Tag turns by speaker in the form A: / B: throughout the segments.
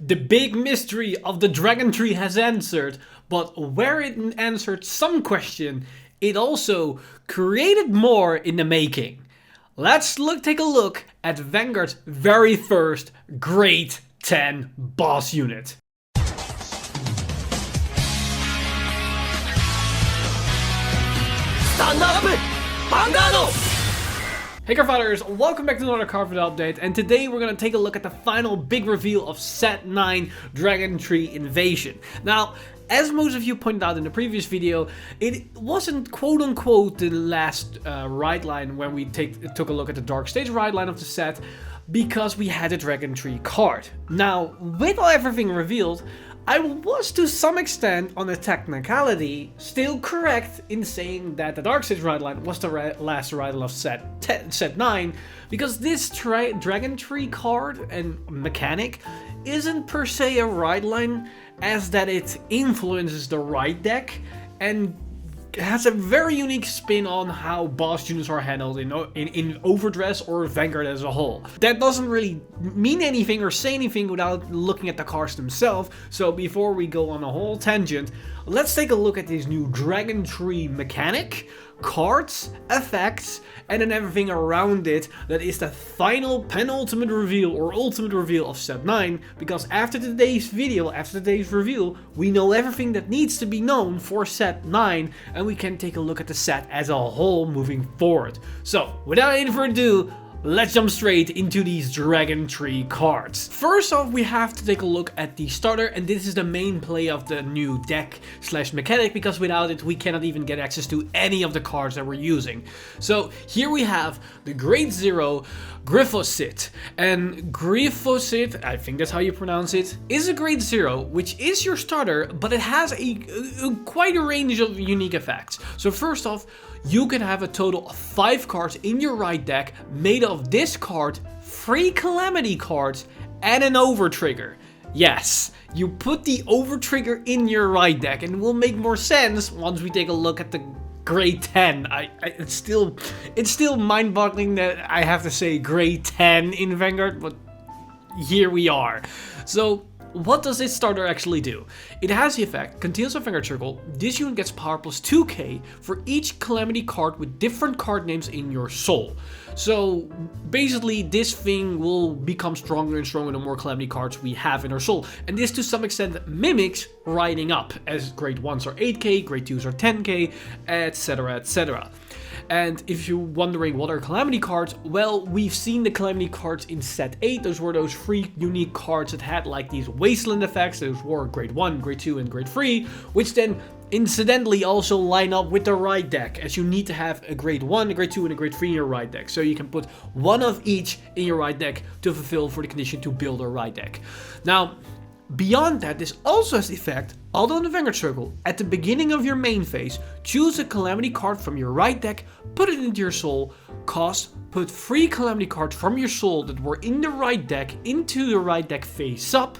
A: The big mystery of the Dragon Tree has answered, but where it answered some question, it also created more in the making. Let's take a look at Vanguard's very first Grade 10 boss unit.
B: Stand up! Vanguard!
A: Hey Cardfighters, welcome back to another Cardfight update, and today we're going to take a look at the final big reveal of Set 9 Dragon Tree Invasion. Now, as most of you pointed out in the previous video, it wasn't quote-unquote the last ride line when we took a look at the Dark Stage ride line of the set, because we had a Dragon Tree card. Now, with everything revealed, I was to some extent, on a technicality, still correct in saying that the Dark Stage ride line was the last ride line of set 9, because this Dragon Tree card and mechanic isn't per se a ride line, as that it influences the ride deck and has a very unique spin on how boss units are handled in Overdress or Vanguard as a whole. That doesn't really mean anything or say anything without looking at the cards themselves, so before we go on a whole tangent, let's take a look at this new Dragon Tree mechanic, cards, effects, and then everything around it that is the final penultimate reveal or ultimate reveal of Set 9, because after today's video, after today's reveal, we know everything that needs to be known for Set 9, and we can take a look at the set as a whole moving forward. So, without any further ado, let's jump straight into these Dragon Tree cards. First off, we have to take a look at the starter, and this is the main play of the new deck slash mechanic, because without it we cannot even get access to any of the cards that we're using. So here we have the Grade 0 Gryphocyte, and Gryphocyte, I think that's how you pronounce it, is a Grade 0, which is your starter, but it has quite a range of unique effects. So first off, you can have a total of 5 cards in your right deck made of this card, 3 Calamity Cards, and an Overtrigger. Yes, you put the Overtrigger in your right deck, and it will make more sense once we take a look at the Grade 10. It's still mind-boggling that I have to say Grade 10 in Vanguard, but here we are. So, what does this starter actually do? It has the effect, continuous on Vanguard Circle, this unit gets power plus 2k for each Calamity card with different card names in your soul. So basically this thing will become stronger and stronger the more Calamity cards we have in our soul. And this to some extent mimics riding up, as Grade 1s are 8k, Grade 2s are 10k, etc, etc. And if you're wondering what are Calamity cards, well, we've seen the Calamity cards in Set 8. Those were those 3 unique cards that had like these Wasteland effects. Those were Grade 1, Grade 2, and Grade 3, which then incidentally also line up with the ride deck, as you need to have a Grade 1, a Grade 2, and a Grade 3 in your ride deck. So you can put one of each in your ride deck to fulfill for the condition to build a ride deck. Now, beyond that, this also has the effect, although in the Vanguard Circle, at the beginning of your main phase, choose a Calamity card from your right deck, put it into your soul, put 3 Calamity cards from your soul that were in the right deck into the right deck face up,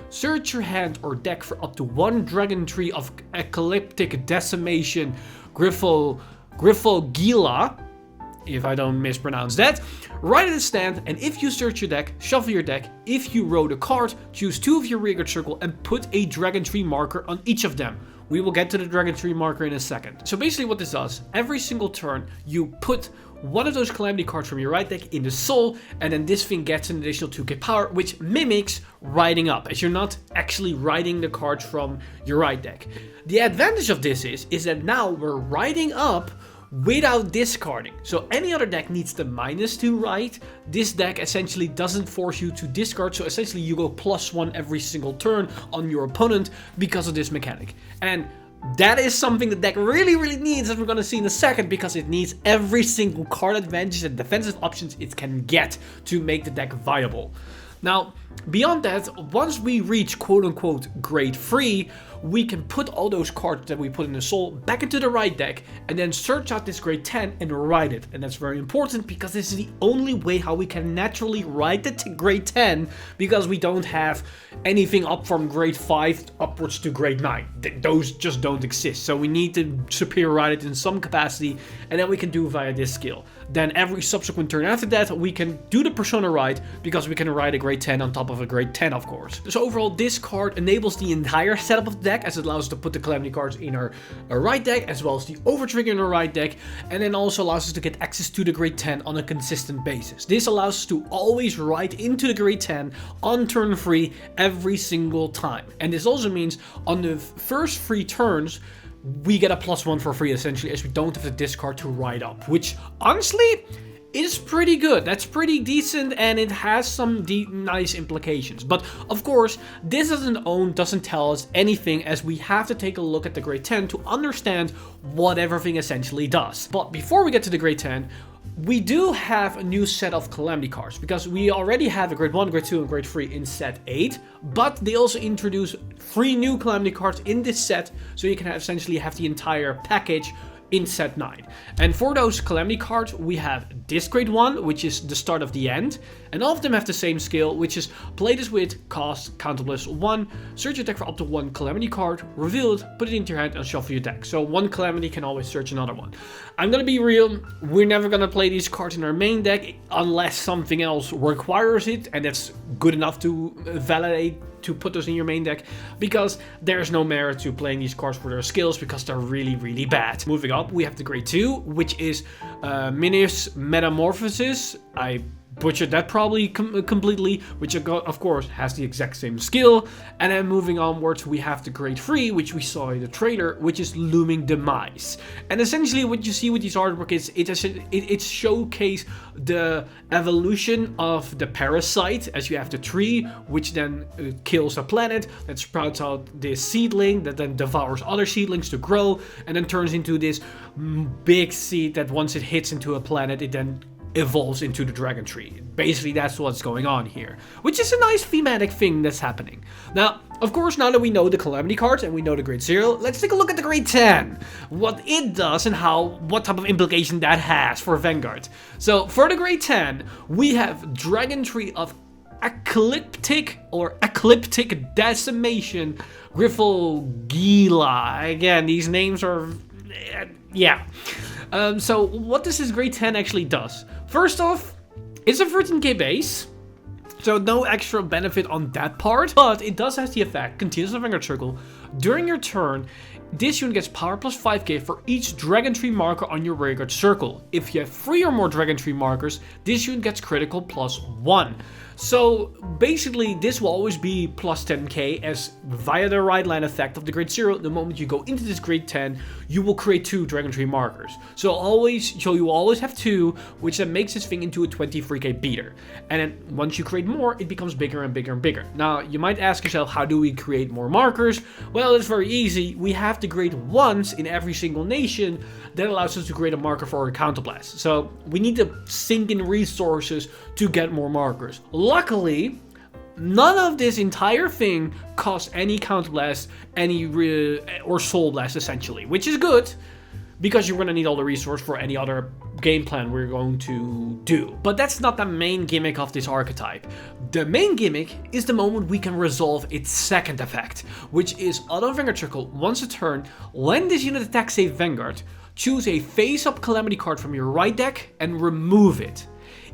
A: search your hand or deck for up to 1 Dragon Tree of Ecliptic Decimation Gryphogila, if I don't mispronounce that, write it in stand, and if you search your deck, shuffle your deck. If you wrote a card, choose 2 of your Vanguard Circle and put a Dragon Tree marker on each of them. We will get to the Dragon Tree marker in a second. So basically what this does, every single turn you put one of those Calamity cards from your right deck in the soul, and then this thing gets an additional 2k power, which mimics riding up, as you're not actually riding the cards from your right deck. The advantage of this is that now we're riding up without discarding. So any other deck needs the -2 ride. This deck essentially doesn't force you to discard, so essentially you go +1 every single turn on your opponent because of this mechanic. And that is something the deck really needs, as we're going to see in a second, because it needs every single card advantage and defensive options it can get to make the deck viable. Now, beyond that, once we reach quote-unquote Grade 3, we can put all those cards that we put in the soul back into the right deck, and then search out this Grade 10 and ride it. And that's very important, because this is the only way how we can naturally ride the Grade 10, because we don't have anything up from Grade 5 upwards to Grade 9. Those just don't exist. So we need to superior ride it in some capacity, and then we can do via this skill. Then every subsequent turn after that, we can do the Persona ride, because we can ride a Grade 10 on top top of a grade 10, of course. So overall, this card enables the entire setup of the deck, as it allows us to put the Calamity cards in our right deck, as well as the Overtrigger in our right deck, and then also allows us to get access to the grade 10 on a consistent basis. This allows us to always write into the grade 10 on turn 3 every single time. And this also means on the first 3 turns, we get a +1 for free, essentially, as we don't have to discard to write up, which honestly is pretty good. That's pretty decent, and it has some nice implications. But of course, this doesn't tell us anything, as we have to take a look at the grade 10 to understand what everything essentially does. But before we get to the grade 10, we do have a new set of Calamity cards, because we already have a grade 1, grade 2, and grade 3 in set 8, but they also introduce 3 new Calamity cards in this set, so you can essentially have the entire package in set 9. And for those Calamity cards, we have this grade 1, which is the start of the end, and all of them have the same skill, which is play this with cost counter +1, search your deck for up to 1 Calamity card, reveal it, put it into your hand, and shuffle your deck. So 1 Calamity can always search another one. I'm gonna be real, we're never gonna play these cards in our main deck unless something else requires it, and that's good enough to validate to put those in your main deck, because there's no merit to playing these cards for their skills, because they're really, really bad. Moving up, we have the grade 2, which is Minius Metamorphosis. I butchered that probably completely, which of course has the exact same skill. And then moving onwards, we have the grade 3, which we saw in the trailer, which is Looming Demise. And essentially what you see with these artwork is it showcase the evolution of the parasite, as you have the tree, which then kills a planet that sprouts out this seedling that then devours other seedlings to grow, and then turns into this big seed that once it hits into a planet, it then evolves into the dragon tree. Basically, that's what's going on here, which is a nice thematic thing that's happening. Now, of course, now that we know the Calamity cards and we know the grade 0, let's take a look at the grade 10, what it does and what type of implication that has for Vanguard. So for the grade 10, we have Dragon Tree of Ecliptic Decimation Griffle-Gila. Again, these names are, yeah. So what does this grade 10 actually does? First off, it's a 13k base, so no extra benefit on that part, but it does have the effect, continues the Vanguard Circle. During your turn, this unit gets power plus 5k for each Dragon Tree marker on your Vanguard Circle. If you have 3 or more Dragon Tree markers, this unit gets critical plus 1. So basically, this will always be plus 10k, as via the right line effect of the grade 0, the moment you go into this grade 10, you will create 2 Dragon Tree markers. So you will always have 2, which then makes this thing into a 23k beater. And then once you create more, it becomes bigger and bigger and bigger. Now, you might ask yourself, how do we create more markers? Well, it's very easy. We have the grade 1s in every single nation that allows us to create a marker for our counterblast. So we need to sink in resources to get more markers. Luckily, none of this entire thing costs any counterblast, or soul blast essentially, which is good, because you're going to need all the resource for any other game plan we're going to do. But that's not the main gimmick of this archetype. The main gimmick is the moment we can resolve its second effect, which is auto Vanguard Circle. Once a turn, when this unit attacks a Vanguard, choose a face-up Calamity card from your right deck and remove it.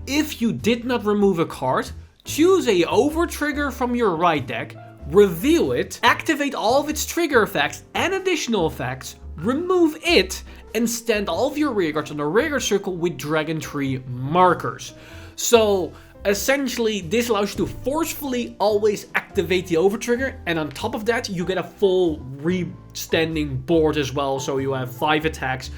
A: If you did not remove a card, choose a Overtrigger from your right deck, reveal it, activate all of its trigger effects and additional effects, remove it, and stand all of your rear guards on the rear guard circle with Dragon Tree markers. So essentially, this allows you to forcefully always activate the Overtrigger, and on top of that, you get a full re-standing board as well, so you have 5 attacks.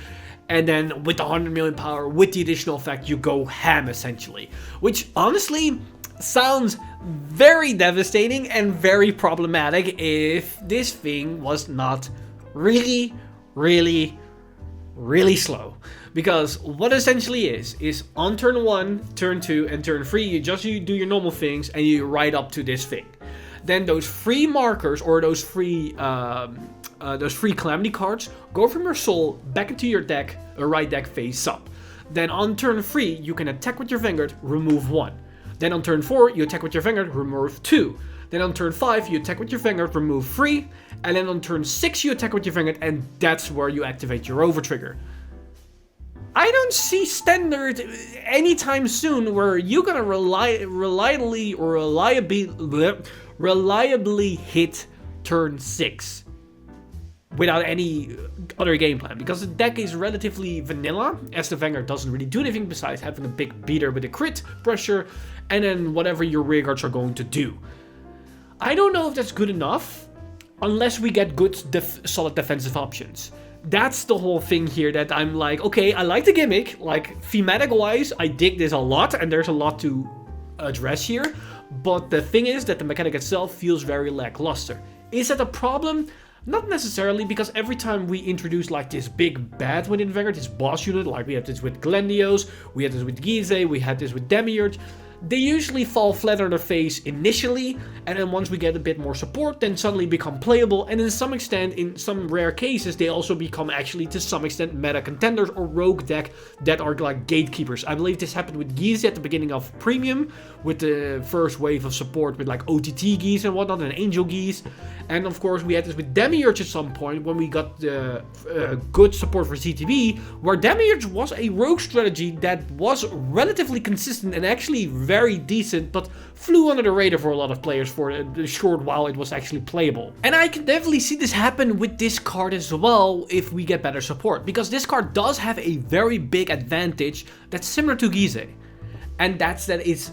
A: And then with the 100 million power, with the additional effect, you go ham essentially. Which honestly sounds very devastating and very problematic if this thing was not really, really, really slow. Because what essentially is on turn 1, turn 2, and turn 3, you do your normal things and you ride up to this thing. Then those 3 markers, or those 3 Calamity cards, go from your soul back into your deck, a right deck face up. Then on turn 3, you can attack with your Vanguard, remove 1. Then on turn 4, you attack with your Vanguard, remove 2. Then on turn 5, you attack with your Vanguard, remove 3. And then on turn 6, you attack with your Vanguard, and that's where you activate your Overtrigger. I don't see standard anytime soon where you're gonna reliably hit turn 6 without any other game plan, because the deck is relatively vanilla, as the Vanguard doesn't really do anything besides having a big beater with a crit pressure, and then whatever your rear guards are going to do. I don't know if that's good enough, unless we get good solid defensive options. That's the whole thing here, that I'm like, okay, I like the gimmick, like thematic wise, I dig this a lot, and there's a lot to address here, but the thing is that the mechanic itself feels very lackluster. Is that a problem? Not necessarily, because every time we introduce like this big bad within Vanguard, this boss unit, like we had this with Glendios, we had this with Gize, we had this with Demiurge, they usually fall flat on their face initially, and then once we get a bit more support, then suddenly become playable, and in some extent, in some rare cases, they also become actually to some extent meta contenders or rogue deck that are like gatekeepers. I believe this happened with Gize at the beginning of Premium, with the first wave of support with like OTT Gize and whatnot, and Angel Gize, and of course we had this with Demiurge at some point when we got the good support for ZTB, where Demiurge was a rogue strategy that was relatively consistent and actually very decent, but flew under the radar for a lot of players for the short while it was actually playable. And I can definitely see this happen with this card as well if we get better support, because this card does have a very big advantage that's similar to Gize, and that is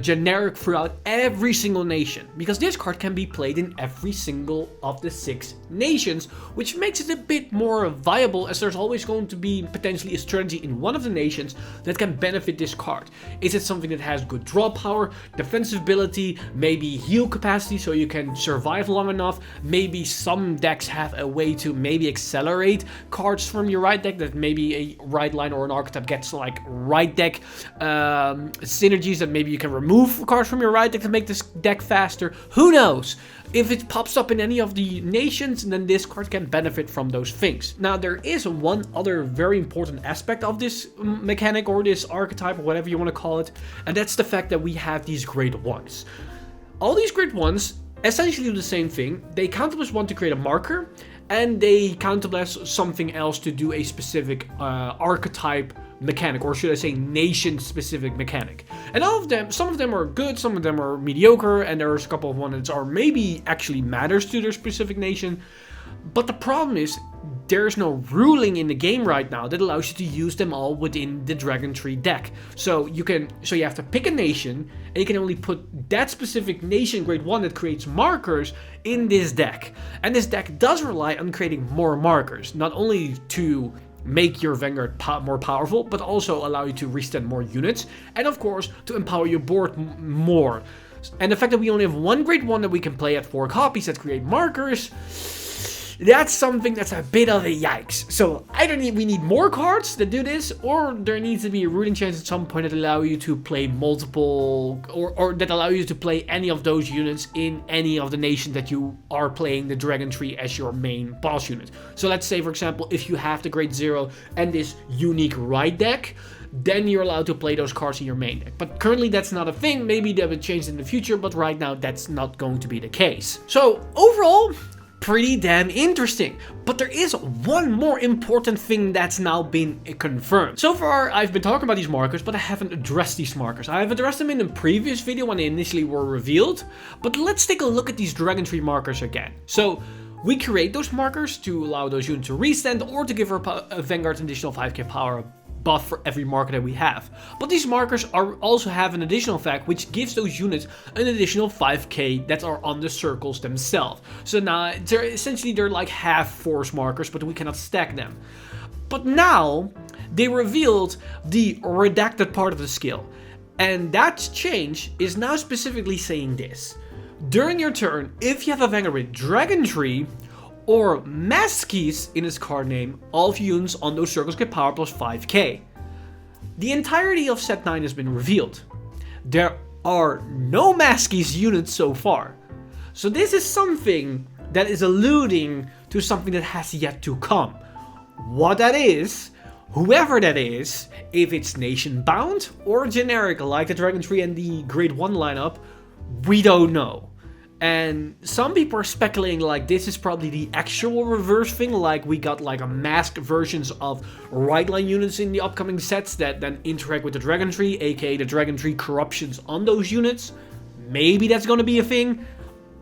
A: generic throughout every single nation, because this card can be played in every single of the 6 nations, which makes it a bit more viable, as there's always going to be potentially a strategy in one of the nations that can benefit this card. Is it something that has good draw power, defensive ability, maybe heal capacity so you can survive long enough? Maybe some decks have a way to maybe accelerate cards from your right deck, that maybe a right line or an archetype gets like right deck synergies, that maybe you can remove cards from your right deck to make this deck faster. Who knows? If it pops up in any of the nations, then this card can benefit from those things. Now, there is one other very important aspect of this mechanic or this archetype or whatever you want to call it, and that's the fact that we have these Great Ones. All these Great Ones essentially do the same thing. They counter +1 to create a marker, and they counter something else to do a specific archetype mechanic, or should I say nation-specific mechanic. And all of them, some of them are good, some of them are mediocre, and there's a couple of ones that are maybe actually matters to their specific nation. But the problem is, there's no ruling in the game right now that allows you to use them all within the Dragon Tree deck. So you have to pick a nation, and you can only put that specific nation Grade 1 that creates markers in this deck. And this deck does rely on creating more markers, not only to make your Vanguard more powerful, but also allow you to restand more units, and of course to empower your board more. And the fact that we only have one Grade 1 that we can play at 4 copies that create markers, that's something that's a bit of a yikes. So we need more cards that do this, or there needs to be a ruling change at some point that allow you to play multiple, or that allow you to play any of those units in any of the nations that you are playing the Dragon Tree as your main boss unit. So let's say, for example, if you have the Grade 0 and this unique right deck, then you're allowed to play those cards in your main deck. But currently that's not a thing. Maybe that will change in the future, but right now that's not going to be the case. So overall, pretty damn interesting. But there is one more important thing that's now been confirmed. So far, I've been talking about these markers, but I haven't addressed these markers. I've addressed them in the previous video when they initially were revealed. But let's take a look at these Dragon Tree markers again. So we create those markers to allow those units to restand, or to give our Vanguard an additional 5k power buff for every marker that we have. But these markers also have an additional effect which gives those units an additional 5k that are on the circles themselves. So now they're like half force markers, but we cannot stack them. But now they revealed the redacted part of the skill, and that change is now specifically saying this: during your turn, if you have a Vanguard with Dragon Tree or Maskies in its card name, all of your units on those circles get power plus 5k. The entirety of set 9 has been revealed. There are no Maskies units so far. So this is something that is alluding to something that has yet to come. What that is, whoever that is, if it's nation bound or generic like the Dragon Tree and the Grade 1 lineup, we don't know. And some people are speculating like this is probably the actual reverse thing, like we got like a masked versions of right line units in the upcoming sets that then interact with the Dragon Tree, aka the Dragon Tree corruptions on those units. Maybe that's going to be a thing.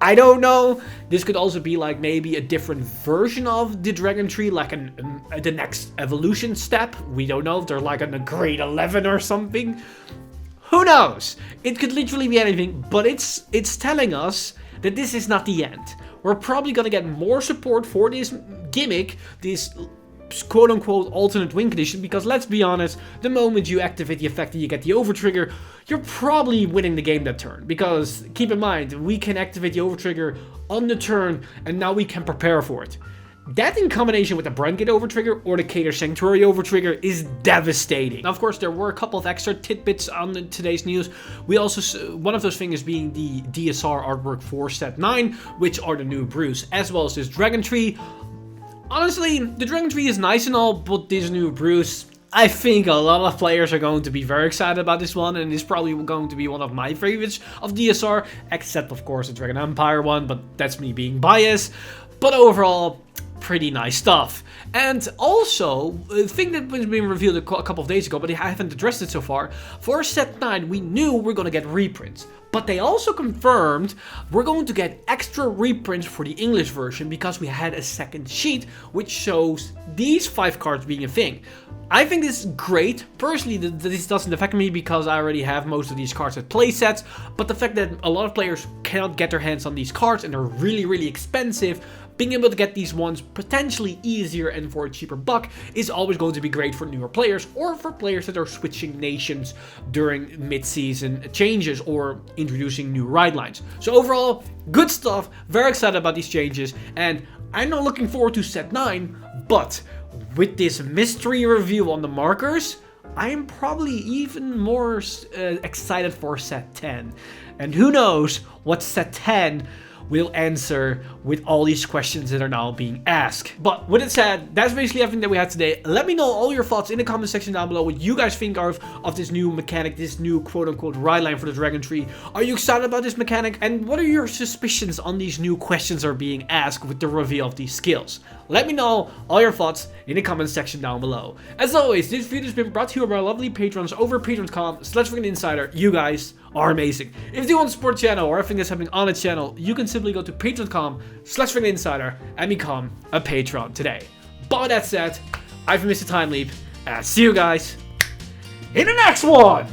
A: I don't know. This could also be like maybe a different version of the Dragon Tree, like the next evolution step. We don't know if they're like on a grade 11 or something. Who knows? It could literally be anything, but it's telling us that this is not the end. We're probably gonna get more support for this gimmick, this quote-unquote alternate win condition, because let's be honest, the moment you activate the effect and you get the Overtrigger, you're probably winning the game that turn. Because keep in mind, we can activate the Overtrigger on the turn, and now we can prepare for it. That in combination with the Brandgate Overtrigger or the Cater Sanctuary Overtrigger is devastating. Now, of course, there were a couple of extra tidbits on today's news. We also, one of those things being the DSR artwork for set 9, which are the new brews, as well as this Dragon Tree. Honestly, the Dragon Tree is nice and all, but this new brews, I think a lot of players are going to be very excited about this one, and it's probably going to be one of my favorites of DSR, except of course the Dragon Empire one, but that's me being biased. But overall, pretty nice stuff. And also, the thing that was being revealed a couple of days ago, but I haven't addressed it so far, for set 9 we knew we're going to get reprints. But they also confirmed we're going to get extra reprints for the English version because we had a second sheet which shows these 5 cards being a thing. I think this is great. Personally, this doesn't affect me because I already have most of these cards at playsets, but the fact that a lot of players cannot get their hands on these cards and they're really expensive, being able to get these ones potentially easier and for a cheaper buck is always going to be great for newer players or for players that are switching nations during mid-season changes or introducing new ride lines. So overall, good stuff, very excited about these changes, and I'm not looking forward to set 9, but with this mystery reveal on the markers, I am probably even more excited for set 10. And who knows what set 10 will answer with all these questions that are now being asked. But with it said, that's basically everything that we had today. Let me know all your thoughts in the comment section down below, what you guys think of this new mechanic, this new quote-unquote ride line for the Dragon Tree. Are you excited about this mechanic? And what are your suspicions on these new questions that are being asked with the reveal of these skills? Let me know all your thoughts in the comment section down below. As always, this video has been brought to you by our lovely patrons over patreon.com/insider. You guys are amazing. If you want to support the channel or everything that's happening on the channel, you can simply go to patreon.com/insider and become a patron today. But with that said, I've been Mr. Time Leap, and I'll see you guys in the next one!